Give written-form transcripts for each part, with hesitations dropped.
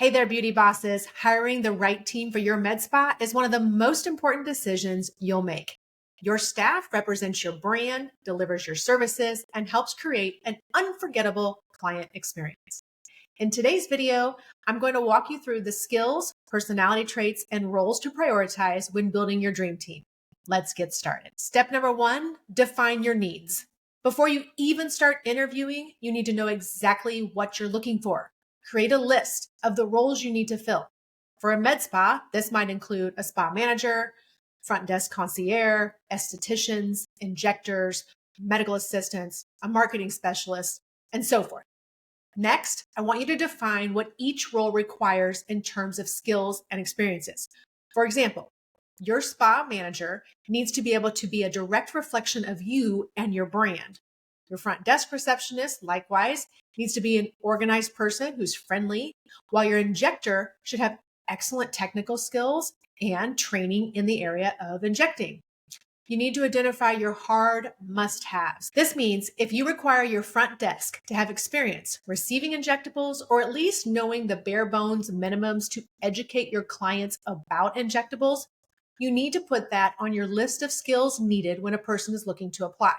Hey there, beauty bosses. Hiring the right team for your med spa is one of the most important decisions you'll make. Your staff represents your brand, delivers your services, and helps create an unforgettable client experience. In today's video, I'm going to walk you through the skills, personality traits, and roles to prioritize when building your dream team. Let's get started. Step number 1, define your needs. Before you even start interviewing, you need to know exactly what you're looking for. Create a list of the roles you need to fill. For a med spa, this might include a spa manager, front desk concierge, estheticians, injectors, medical assistants, a marketing specialist, and so forth. Next, I want you to define what each role requires in terms of skills and experiences. For example, your spa manager needs to be able to be a direct reflection of you and your brand. Your front desk receptionist, likewise, needs to be an organized person who's friendly, while your injector should have excellent technical skills and training in the area of injecting. You need to identify your hard must-haves. This means if you require your front desk to have experience receiving injectables or at least knowing the bare bones minimums to educate your clients about injectables, you need to put that on your list of skills needed when a person is looking to apply.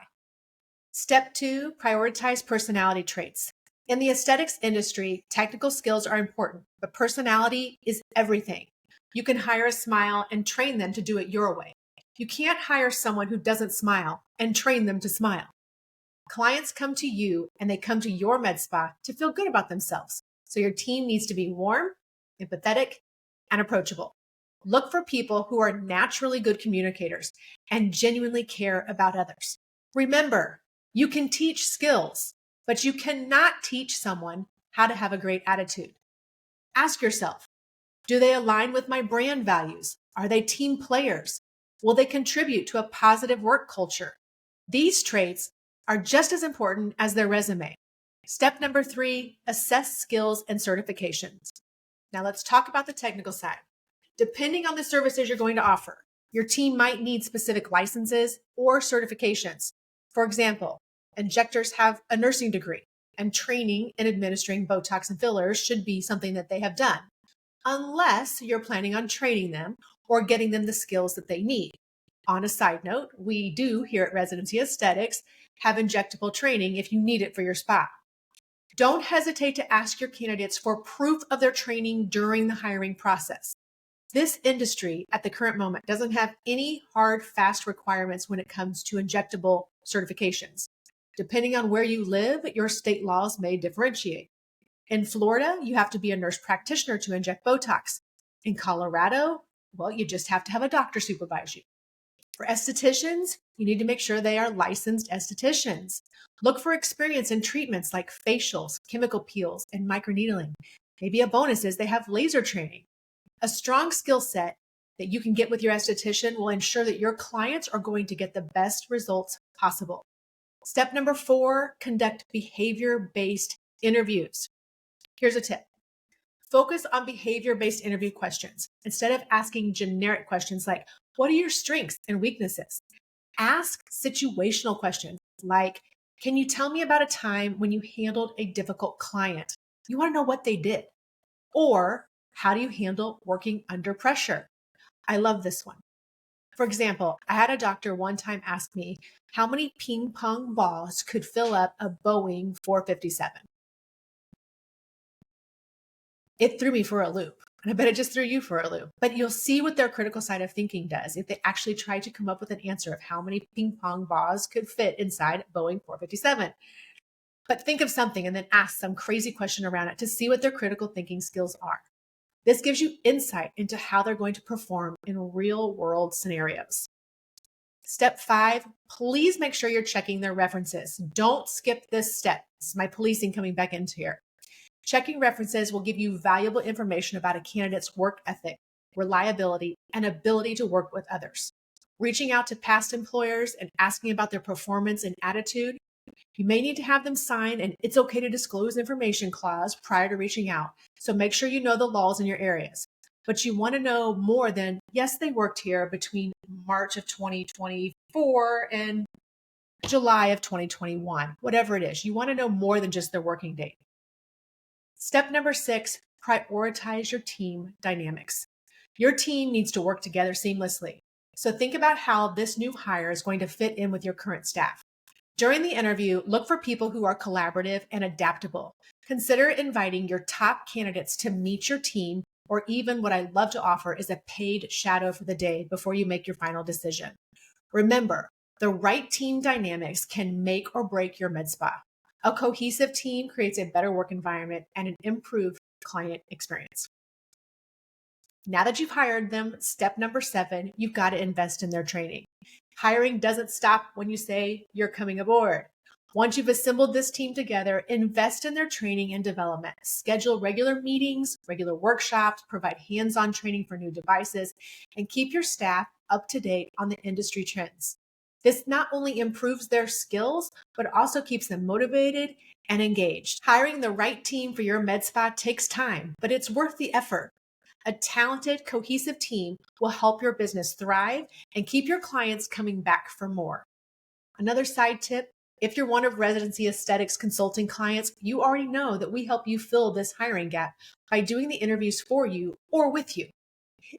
Step 2, prioritize personality traits. In the aesthetics industry, technical skills are important, but personality is everything. You can hire a smile and train them to do it your way. You can't hire someone who doesn't smile and train them to smile. Clients come to you and they come to your med spa to feel good about themselves. So your team needs to be warm, empathetic, and approachable. Look for people who are naturally good communicators and genuinely care about others. Remember, you can teach skills, but you cannot teach someone how to have a great attitude. Ask yourself, do they align with my brand values? Are they team players? Will they contribute to a positive work culture? These traits are just as important as their resume. Step number 3, assess skills and certifications. Now let's talk about the technical side. Depending on the services you're going to offer, your team might need specific licenses or certifications. For example, injectors have a nursing degree, and training in administering Botox and fillers should be something that they have done, unless you're planning on training them or getting them the skills that they need. On a side note, we do here at Residency Aesthetics have injectable training if you need it for your spa. Don't hesitate to ask your candidates for proof of their training during the hiring process. This industry at the current moment doesn't have any hard, fast requirements when it comes to injectable certifications. Depending on where you live, your state laws may differentiate. In Florida, you have to be a nurse practitioner to inject Botox. In Colorado, well, you just have to have a doctor supervise you. For estheticians, you need to make sure they are licensed estheticians. Look for experience in treatments like facials, chemical peels, and microneedling. Maybe a bonus is they have laser training. A strong skill set that you can get with your esthetician will ensure that your clients are going to get the best results possible. Step number 4, conduct behavior-based interviews. Here's a tip. Focus on behavior-based interview questions. Instead of asking generic questions like, what are your strengths and weaknesses? Ask situational questions like, can you tell me about a time when you handled a difficult client? You want to know what they did. Or, how do you handle working under pressure? I love this one. For example, I had a doctor one time ask me how many ping pong balls could fill up a Boeing 457. It threw me for a loop, and I bet it just threw you for a loop. But you'll see what their critical side of thinking does if they actually try to come up with an answer of how many ping pong balls could fit inside Boeing 457. But think of something and then ask some crazy question around it to see what their critical thinking skills are. This gives you insight into how they're going to perform in real-world scenarios. Step 5, please make sure you're checking their references. Don't skip this step. This is my policing coming back into here. Checking references will give you valuable information about a candidate's work ethic, reliability, and ability to work with others. Reaching out to past employers and asking about their performance and attitude, you may need to have them sign an "it's okay to disclose information" clause prior to reaching out, so make sure you know the laws in your areas. But you want to know more than, yes, they worked here between March of 2024 and July of 2021, whatever it is. You want to know more than just their working date. Step number 6, prioritize your team dynamics. Your team needs to work together seamlessly. So think about how this new hire is going to fit in with your current staff. During the interview, look for people who are collaborative and adaptable. Consider inviting your top candidates to meet your team, or even what I love to offer is a paid shadow for the day before you make your final decision. Remember, the right team dynamics can make or break your med spa. A cohesive team creates a better work environment and an improved client experience. Now that you've hired them, step number 7, you've got to invest in their training. Hiring doesn't stop when you say you're coming aboard. Once you've assembled this team together, invest in their training and development. Schedule regular meetings, regular workshops, provide hands-on training for new devices, and keep your staff up to date on the industry trends. This not only improves their skills, but also keeps them motivated and engaged. Hiring the right team for your med spa takes time, but it's worth the effort. A talented, cohesive team will help your business thrive and keep your clients coming back for more. Another side tip, if you're one of Residency Aesthetics consulting clients, you already know that we help you fill this hiring gap by doing the interviews for you or with you.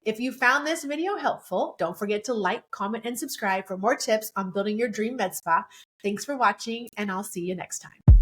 If you found this video helpful, don't forget to like, comment, and subscribe for more tips on building your dream med spa. Thanks for watching, and I'll see you next time.